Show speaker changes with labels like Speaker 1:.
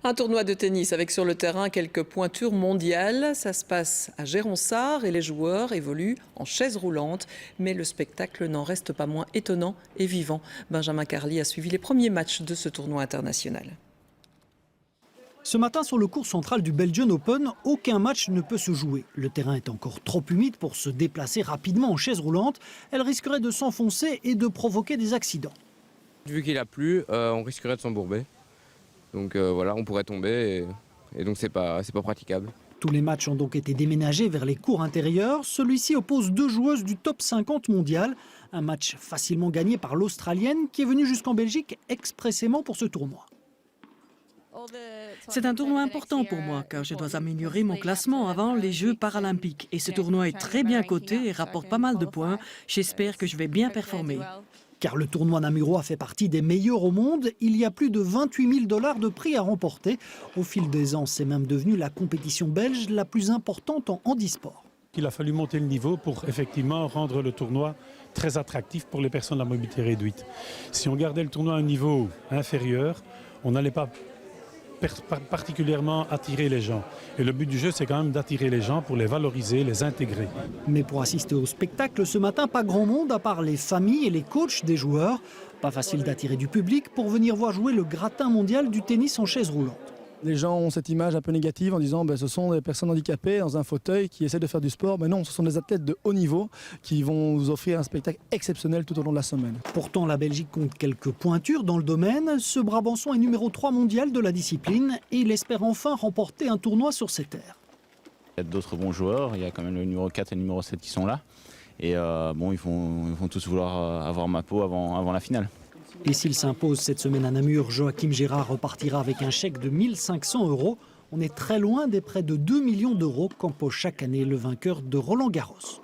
Speaker 1: Un tournoi de tennis avec sur le terrain quelques pointures mondiales. Ça se passe à Géronsard et les joueurs évoluent en chaise roulante. Mais le spectacle n'en reste pas moins étonnant et vivant. Benjamin Carly a suivi les premiers matchs de ce tournoi international.
Speaker 2: Ce matin, sur le court central du Belgian Open, aucun match ne peut se jouer. Le terrain est encore trop humide pour se déplacer rapidement en chaise roulante. Elle risquerait de s'enfoncer et de provoquer des accidents.
Speaker 3: Vu qu'il a plu, on risquerait de s'embourber. Donc voilà, on pourrait tomber et donc c'est pas praticable.
Speaker 2: Tous les matchs ont donc été déménagés vers les cours intérieurs. Celui-ci oppose deux joueuses du top 50 mondial. Un match facilement gagné par l'Australienne qui est venue jusqu'en Belgique expressément pour ce tournoi.
Speaker 4: C'est un tournoi important pour moi car je dois améliorer mon classement avant les Jeux paralympiques. Et ce tournoi est très bien coté et rapporte pas mal de points. J'espère que je vais bien performer.
Speaker 2: Car le tournoi Namuroa fait partie des meilleurs au monde, il y a plus de 28 000 $ de prix à remporter. Au fil des ans, c'est même devenu la compétition belge la plus importante en handisport.
Speaker 5: Il a fallu monter le niveau pour effectivement rendre le tournoi très attractif pour les personnes à mobilité réduite. Si on gardait le tournoi à un niveau inférieur, on n'allait pas particulièrement attirer les gens. Et le but du jeu, c'est quand même d'attirer les gens pour les valoriser, les intégrer.
Speaker 2: Mais pour assister au spectacle ce matin, pas grand monde à part les familles et les coachs des joueurs. Pas facile d'attirer du public pour venir voir jouer le gratin mondial du tennis en chaise roulante.
Speaker 6: Les gens ont cette image un peu négative en disant ce sont des personnes handicapées dans un fauteuil qui essaient de faire du sport. Mais non, ce sont des athlètes de haut niveau qui vont vous offrir un spectacle exceptionnel tout au long de la semaine.
Speaker 2: Pourtant, la Belgique compte quelques pointures dans le domaine. Ce Brabançon est numéro 3 mondial de la discipline et il espère enfin remporter un tournoi sur ses terres.
Speaker 7: Il y a d'autres bons joueurs, il y a quand même le numéro 4 et le numéro 7 qui sont là. Et bon, ils vont tous vouloir avoir ma peau avant la finale.
Speaker 2: Et s'il s'impose cette semaine à Namur, Joachim Gérard repartira avec un chèque de 1 500 €. On est très loin des près de 2 millions d'euros qu'empoche chaque année le vainqueur de Roland Garros.